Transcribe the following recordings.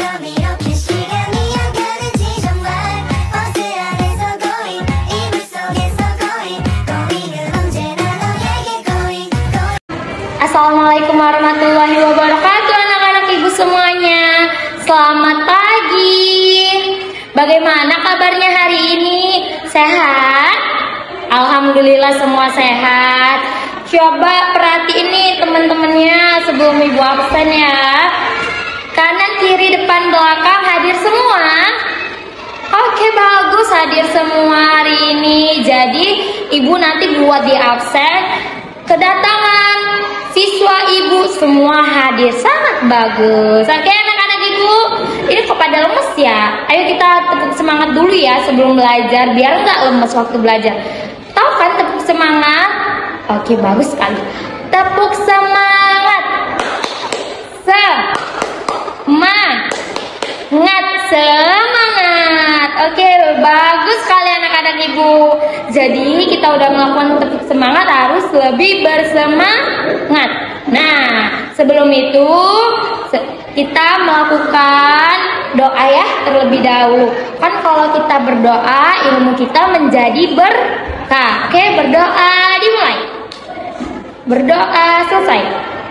Assalamualaikum warahmatullahi wabarakatuh, anak-anak ibu semuanya. Selamat pagi. Bagaimana kabarnya hari ini? Sehat? Alhamdulillah semua sehat. Coba perhatiin nih teman-temannya sebelum ibu absen ya. Kanan, kiri, depan, belakang hadir semua. Oke, bagus, hadir semua hari ini. Jadi ibu nanti buat di absen kedatangan siswa ibu semua hadir, sangat bagus. Oke anak-anak ibu, ini kok pada lemes ya? Ayo kita tepuk semangat dulu ya sebelum belajar, biar nggak lemes waktu belajar. Tahu kan tepuk semangat? Oke, bagus sekali. Tepuk semangat. Semangat. Oke, bagus sekali anak-anak ibu. Jadi kita udah melakukan tepuk semangat, harus lebih bersemangat. Nah, sebelum itu kita melakukan doa ya terlebih dahulu. Kan kalau kita berdoa, ilmu kita menjadi berkah. Oke, berdoa dimulai. Berdoa selesai.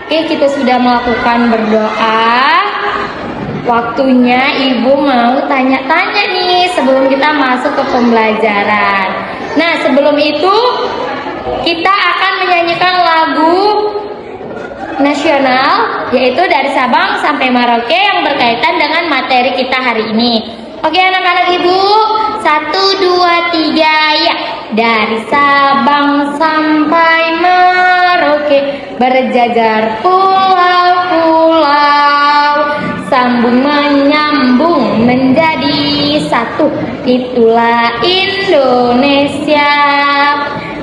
Oke, kita sudah melakukan berdoa. Waktunya ibu mau tanya-tanya nih sebelum kita masuk ke pembelajaran. Nah, sebelum itu kita akan menyanyikan lagu nasional, yaitu dari Sabang sampai Merauke yang berkaitan dengan materi kita hari ini. Oke anak-anak ibu, 1, 2, 3 ya. Dari Sabang sampai Merauke, berjajar pulau-pulau, sambung menyambung menjadi satu. Itulah Indonesia.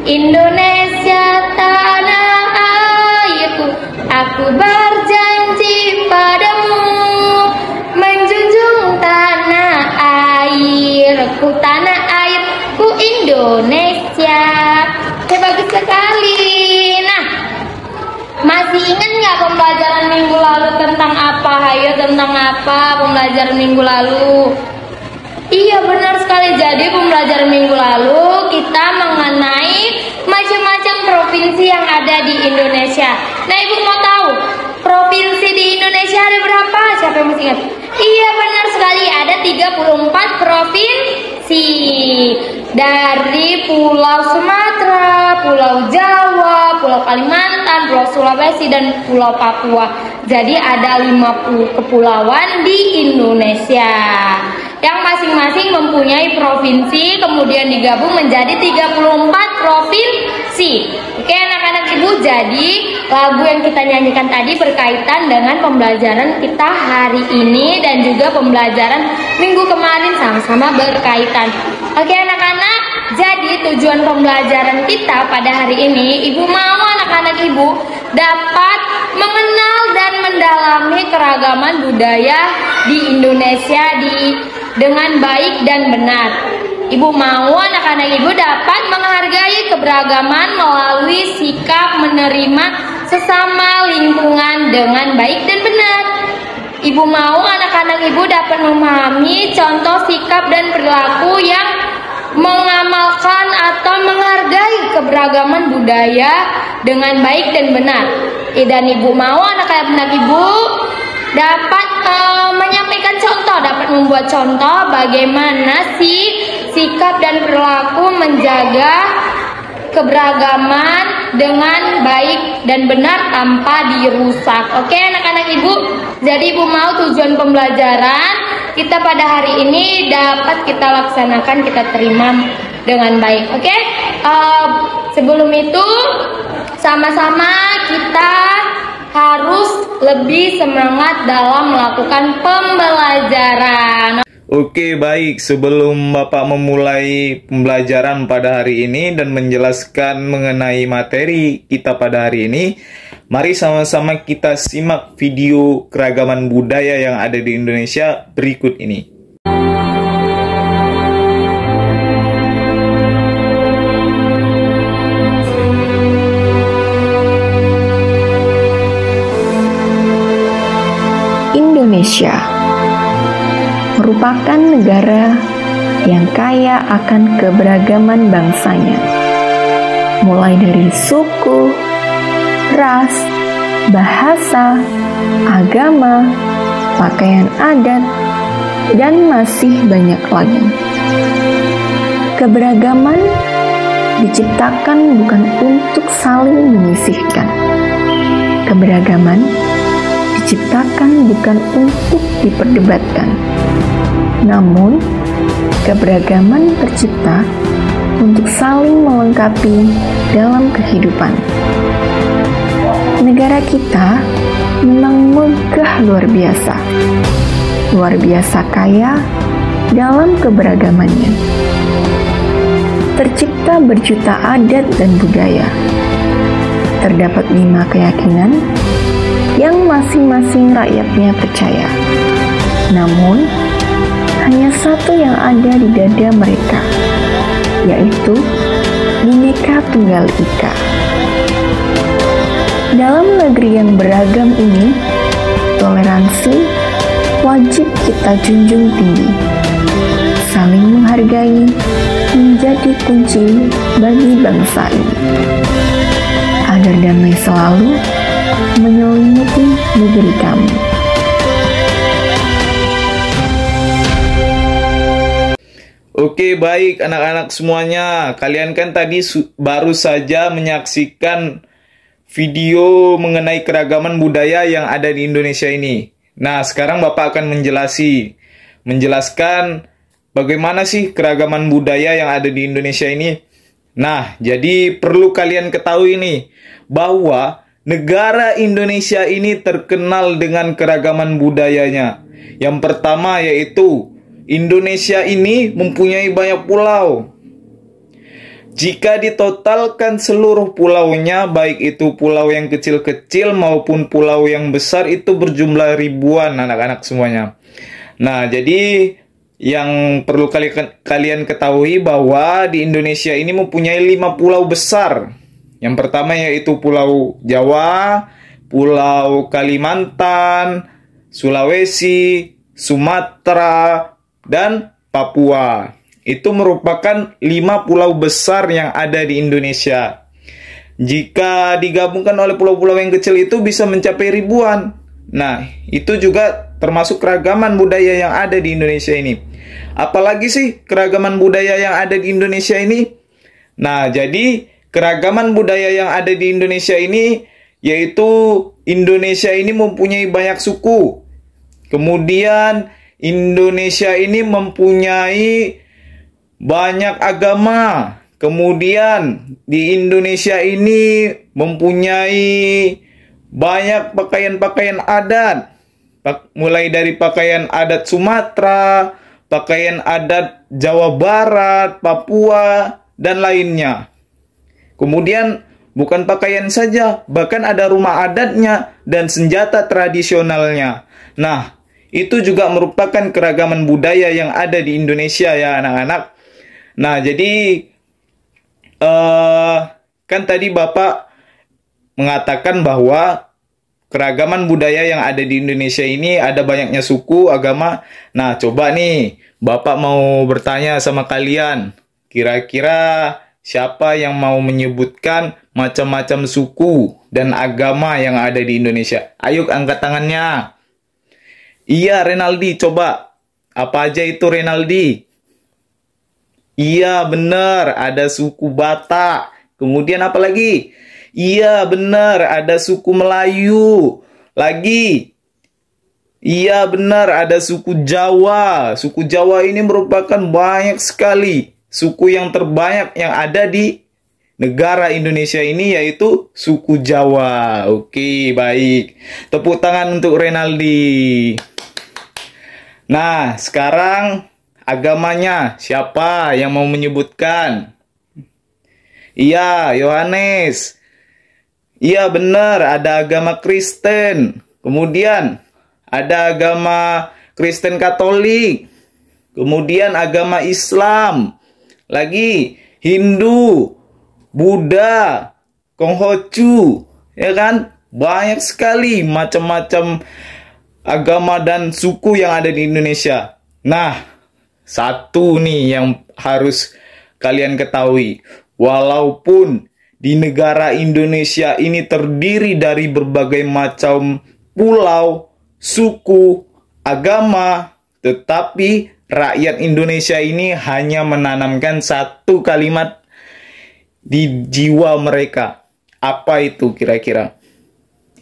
Indonesia tanah airku, aku berjanji padamu menjunjung tanah airku, tanah airku Indonesia. Bagus sekali. Nah, masih ingat nggak pembelajaran minggu lalu tentang apa? Hayo, tentang apa pembelajaran minggu lalu? Iya, benar sekali. Jadi pembelajaran minggu lalu kita mengenai macam-macam provinsi yang ada di Indonesia. Nah, ibu mau tahu provinsi di Indonesia ada berapa? Siapa yang masih ingat? Iya, benar sekali. Ada 34 provinsi. Dari Pulau Sumatera, Pulau Jawa, Pulau Kalimantan, Pulau Sulawesi, dan Pulau Papua. Jadi ada 50 kepulauan di Indonesia yang masing-masing mempunyai provinsi, kemudian digabung menjadi 34 provinsi. Oke anak-anak ibu, jadi lagu yang kita nyanyikan tadi berkaitan dengan pembelajaran kita hari ini dan juga pembelajaran minggu kemarin, sama-sama berkaitan. Oke anak-anak, jadi tujuan pembelajaran kita pada hari ini, ibu mau anak-anak ibu dapat mengenal dan mendalami keragaman budaya di Indonesia dengan baik dan benar. Ibu mau anak-anak ibu dapat menghargai keberagaman melalui sikap menerima sesama lingkungan dengan baik dan benar. Ibu mau anak-anak ibu dapat memahami contoh sikap dan perilaku yang mengamalkan atau menghargai keberagaman budaya dengan baik dan benar. Dan ibu mau anak-anak ibu dapat menyampaikan contoh, dapat membuat contoh bagaimana sikap dan perilaku menjaga keberagaman dengan baik dan benar tanpa dirusak. Oke anak-anak ibu, jadi ibu mau tujuan pembelajaran kita pada hari ini dapat kita laksanakan, kita terima dengan baik. Oke, sebelum itu sama-sama kita harus lebih semangat dalam melakukan pembelajaran. Oke, baik. Sebelum Bapak memulai pembelajaran pada hari ini dan menjelaskan mengenai materi kita pada hari ini, mari sama-sama kita simak video keragaman budaya yang ada di Indonesia berikut ini. Indonesia merupakan negara yang kaya akan keberagaman bangsanya, mulai dari suku, ras, bahasa, agama, pakaian adat, dan masih banyak lagi. Keberagaman diciptakan bukan untuk saling menyisihkan. Keberagaman diciptakan bukan untuk diperdebatkan. Namun, keberagaman tercipta untuk saling melengkapi dalam kehidupan. Negara kita memang megah luar biasa kaya dalam keberagamannya. Tercipta berjuta adat dan budaya. Terdapat 5 keyakinan yang masing-masing rakyatnya percaya. Namun, hanya satu yang ada di dada mereka, yaitu Bhinneka Tunggal Ika. Dalam negeri yang beragam ini, toleransi wajib kita junjung tinggi. Saling menghargai menjadi kunci bagi bangsa ini, agar damai selalu menyelimuti negeri kami. Oke, baik anak-anak semuanya. Kalian kan tadi baru saja menyaksikan video mengenai keragaman budaya yang ada di Indonesia ini. Nah, sekarang Bapak akan menjelaskan bagaimana sih keragaman budaya yang ada di Indonesia ini. Nah, jadi perlu kalian ketahui nih, bahwa negara Indonesia ini terkenal dengan keragaman budayanya. Yang pertama yaitu Indonesia ini mempunyai banyak pulau. Jika ditotalkan seluruh pulaunya, baik itu pulau yang kecil-kecil maupun pulau yang besar, itu berjumlah ribuan anak-anak semuanya. Nah, jadi yang perlu kalian ketahui bahwa di Indonesia ini mempunyai 5 pulau besar. Yang pertama yaitu Pulau Jawa, Pulau Kalimantan, Sulawesi, Sumatera, dan Papua. Itu merupakan 5 pulau besar yang ada di Indonesia. Jika digabungkan oleh pulau-pulau yang kecil itu bisa mencapai ribuan. Nah, itu juga termasuk keragaman budaya yang ada di Indonesia ini. Apalagi sih keragaman budaya yang ada di Indonesia ini? Nah, jadi keragaman budaya yang ada di Indonesia ini yaitu Indonesia ini mempunyai banyak suku. Kemudian Indonesia ini mempunyai banyak agama. Kemudian di Indonesia ini mempunyai banyak pakaian-pakaian adat. Mulai dari pakaian adat Sumatera, pakaian adat Jawa Barat, Papua, dan lainnya. Kemudian bukan pakaian saja, bahkan ada rumah adatnya dan senjata tradisionalnya. Nah, itu juga merupakan keragaman budaya yang ada di Indonesia ya anak-anak. Nah, jadi kan tadi Bapak mengatakan bahwa keragaman budaya yang ada di Indonesia ini ada banyaknya suku, agama. Nah, coba nih Bapak mau bertanya sama kalian. Kira-kira siapa yang mau menyebutkan macam-macam suku dan agama yang ada di Indonesia? Ayo angkat tangannya. Iya, Renaldi, coba. Apa aja itu, Renaldi? Iya, benar. Ada suku Batak. Kemudian apa lagi? Iya, benar. Ada suku Melayu. Lagi. Iya, benar. Ada suku Jawa. Suku Jawa ini merupakan banyak sekali suku yang terbanyak yang ada di negara Indonesia ini, yaitu suku Jawa. Oke, baik. Tepuk tangan untuk Renaldi. Nah, sekarang agamanya siapa yang mau menyebutkan? Iya, Yohanes. Iya, benar, ada agama Kristen. Kemudian ada agama Kristen Katolik. Kemudian agama Islam. Lagi Hindu, Buddha, Konghucu, ya kan? Banyak sekali macam-macam agama dan suku yang ada di Indonesia. Nah, satu nih yang harus kalian ketahui. Walaupun di negara Indonesia ini terdiri dari berbagai macam pulau, suku, agama, tetapi rakyat Indonesia ini hanya menanamkan satu kalimat di jiwa mereka. Apa itu kira-kira?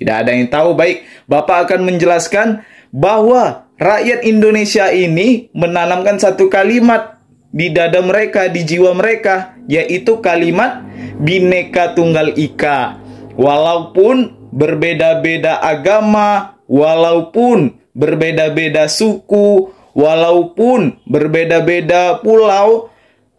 Tidak ada yang tahu. Baik, Bapak akan menjelaskan bahwa rakyat Indonesia ini menanamkan satu kalimat di dada mereka, di jiwa mereka, yaitu kalimat Bhinneka Tunggal Ika. Walaupun berbeda-beda agama, walaupun berbeda-beda suku, walaupun berbeda-beda pulau,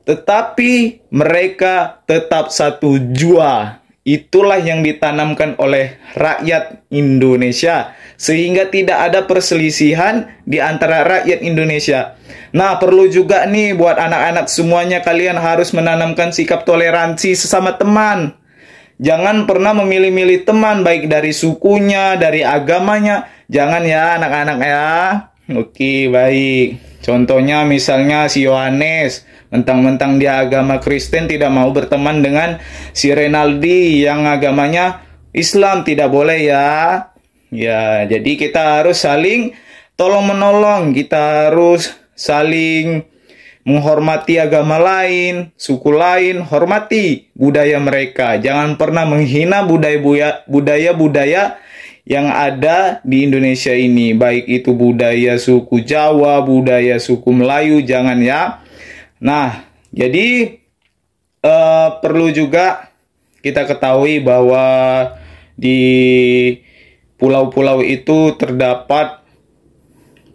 tetapi mereka tetap satu jua. Itulah yang ditanamkan oleh rakyat Indonesia, sehingga tidak ada perselisihan di antara rakyat Indonesia. Nah, perlu juga nih buat anak-anak semuanya, kalian harus menanamkan sikap toleransi sesama teman. Jangan pernah memilih-milih teman, baik dari sukunya, dari agamanya. Jangan ya anak-anak ya. Oke, baik. Contohnya misalnya si Yohanes, mentang-mentang dia agama Kristen tidak mau berteman dengan si Renaldi yang agamanya Islam, tidak boleh ya. Ya, jadi kita harus saling tolong-menolong, kita harus saling menghormati agama lain, suku lain, hormati budaya mereka. Jangan pernah menghina budaya-budaya yang ada di Indonesia ini, baik itu budaya suku Jawa, budaya suku Melayu, jangan ya. Nah, jadi perlu juga kita ketahui bahwa di pulau-pulau itu terdapat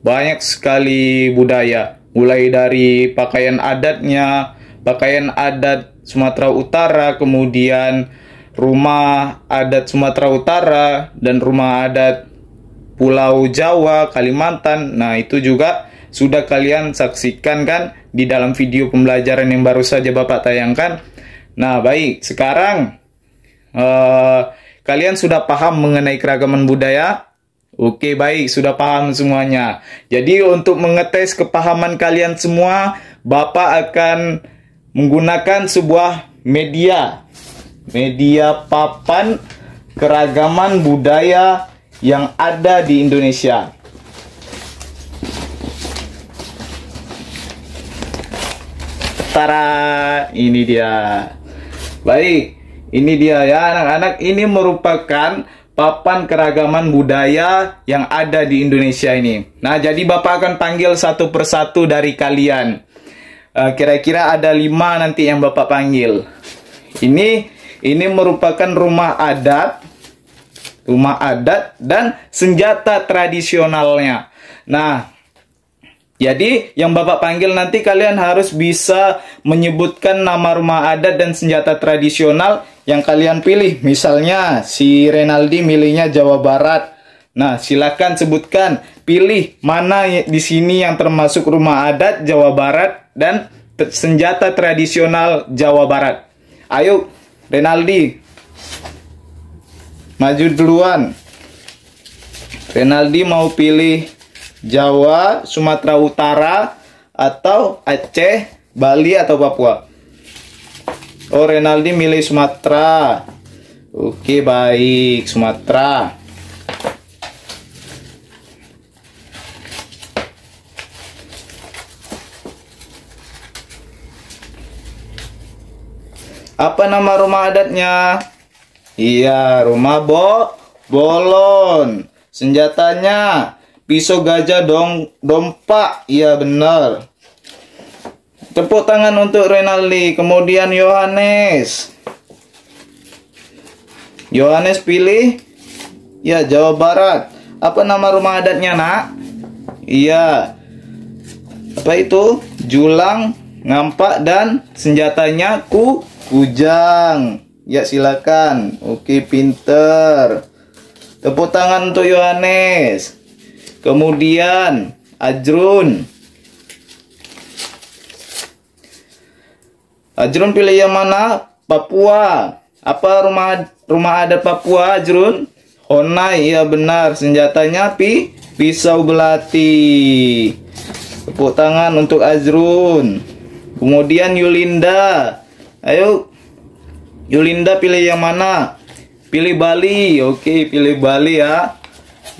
banyak sekali budaya, mulai dari pakaian adatnya, pakaian adat Sumatera Utara, kemudian rumah adat Sumatera Utara, dan rumah adat Pulau Jawa, Kalimantan. Nah, itu juga sudah kalian saksikan kan di dalam video pembelajaran yang baru saja Bapak tayangkan. Nah, baik, sekarang kalian sudah paham mengenai keragaman budaya? Oke, baik, sudah paham semuanya. Jadi untuk mengetes kepahaman kalian semua, Bapak akan menggunakan sebuah media papan keragaman budaya yang ada di Indonesia. Tara, ini dia. Baik, ini dia ya anak-anak. Ini merupakan papan keragaman budaya yang ada di Indonesia ini. Nah, jadi Bapak akan panggil satu persatu dari kalian. Kira-kira ada 5 nanti yang Bapak panggil. Ini merupakan rumah adat dan senjata tradisionalnya. Nah, jadi yang Bapak panggil nanti kalian harus bisa menyebutkan nama rumah adat dan senjata tradisional yang kalian pilih. Misalnya si Renaldi milihnya Jawa Barat. Nah, silakan sebutkan, pilih mana di sini yang termasuk rumah adat Jawa Barat dan senjata tradisional Jawa Barat. Ayo Renaldi, maju duluan. Renaldi mau pilih Jawa, Sumatera Utara, atau Aceh, Bali, atau Papua? Oh, Renaldi milih Sumatera. Oke, baik, Sumatera. Apa nama rumah adatnya? Iya, rumah Bolon. Senjatanya pisau gajah dompak. Iya, benar. Tepuk tangan untuk Renaldi. Kemudian Yohanes. Yohanes pilih ya Jawa Barat. Apa nama rumah adatnya, Nak? Iya. Apa itu? Julang, Ngampak, dan senjatanya kujang. Ya, silakan. Oke, pinter. Tepuk tangan untuk Yohanes. Kemudian Ajrun. Ajrun pilih yang mana? Papua. Apa rumah adat Papua, Ajrun? Honai, iya benar. Senjatanya pisau belati. Tepuk tangan untuk Azrun. Kemudian Yulinda. Ayo, Yulinda pilih yang mana? Pilih Bali. Oke, pilih Bali ya.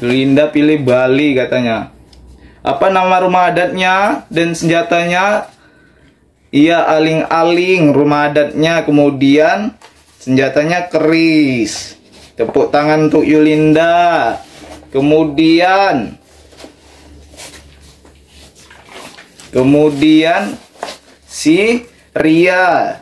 Yulinda pilih Bali katanya. Apa nama rumah adatnya dan senjatanya? Iya, aling-aling rumah adatnya. Kemudian senjatanya keris. Tepuk tangan untuk Yulinda. Kemudian si Ria.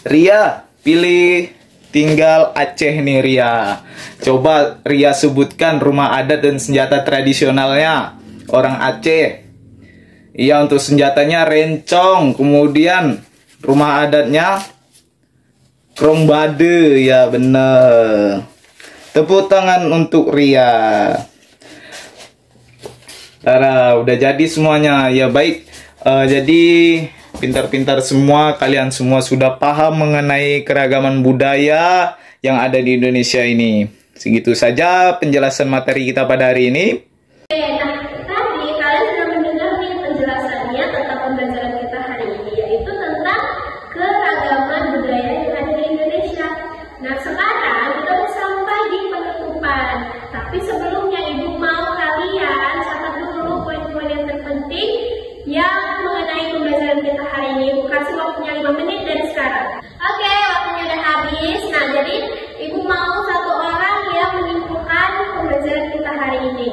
Ria, pilih tinggal Aceh nih Ria. Coba Ria sebutkan rumah adat dan senjata tradisionalnya orang Aceh. Iya, untuk senjatanya rencong. Kemudian rumah adatnya krombade. Ya bener. Tepuk tangan untuk Ria. Tara, udah jadi semuanya. Ya baik. Jadi pintar-pintar semua, kalian semua sudah paham mengenai keragaman budaya yang ada di Indonesia ini. Segitu saja penjelasan materi kita pada hari ini. Nah, tadi kalian sudah mendengar nih penjelasannya tentang pembelajaran kita hari ini, yaitu tentang keragaman budaya yang ada di Indonesia. Nah, sekarang kita sudah sampai di penutupan. Tapi sebelumnya Ibu mau kalian catat dulu poin-poin yang terpenting yang mengenai pembelajaran kita hari ini. Ibu kasih waktunya 5 menit dari sekarang. Oke, waktunya udah habis. Nah, jadi Ibu mau satu orang yang menyimpulkan pembelajaran kita hari ini.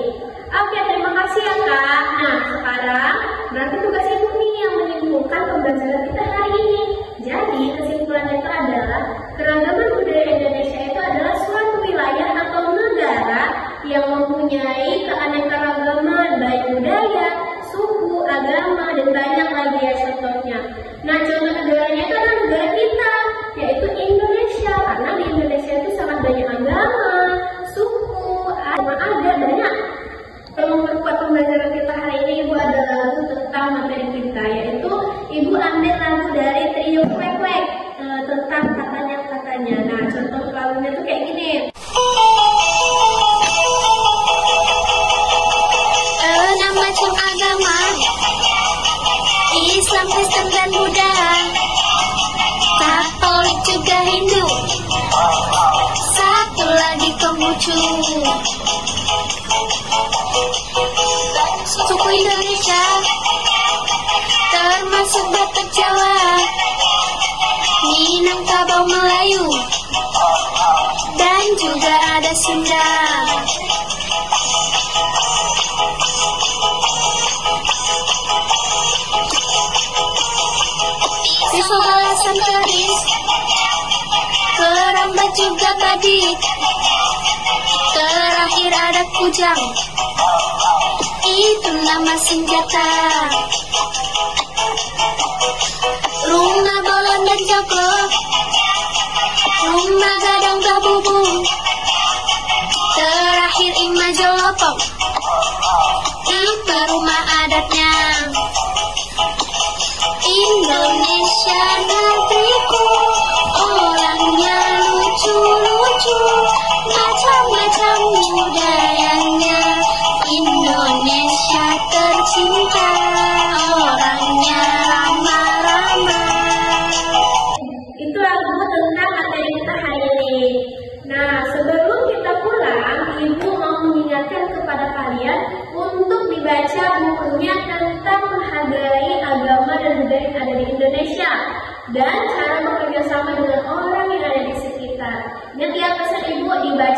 Oke, terima kasih ya Kak. Nah, sekarang berarti tugas Ibu nih yang menyimpulkan pembelajaran kita hari ini. Jadi, kesimpulannya itu adalah keragaman budaya Indonesia itu adalah suatu wilayah atau negara yang mempunyai keanekaragaman baik budaya, suku, agama, dan banyak lagi ya contohnya. Nah, contoh negaranya itu adalah negara kita, yaitu Indonesia. Karena di Indonesia itu sangat banyak agama, suku, agama ada banyak. Kalau memperkuat pembelajaran kita hari ini, Ibu ada lagu tentang materi kita, yaitu Ibu ambil lagu dari Trio Kwek Kwek tentang katanya-katanya. Nah, contoh lagunya tuh kayak gini. Enam macam agama, Islam, Kristen, dan Buddha, Katolik juga Hindu, satu lagi Konghucu. Suku Indonesia termasuk Batak, Jawa, Minangkabau, Melayu, dan juga ada Sunda. Siswa balasan keris, Keramba juga Badik, terakhir ada Kujang, itu nama senjata. Runga, Bolon, dan Joko, Rumah Gadang Gabubung, terakhir Ima Jolopong, itu rumah adatnya. Indonesia negeriku, orangnya lucu-lucu, macam-macam budayanya. Indonesia tercinta, orangnya ramah-ramah. Itu lagu tentang materi kita hari ini. Nah, sebelum kita pulang, Ibu mau mengingatkan kepada kalian untuk dibaca bukunya tentang menghargai agama dan budaya yang ada di Indonesia dan cara bekerja sama dengan orang yang ada di sekitar. Ingat ya pesan Ibu, dibaca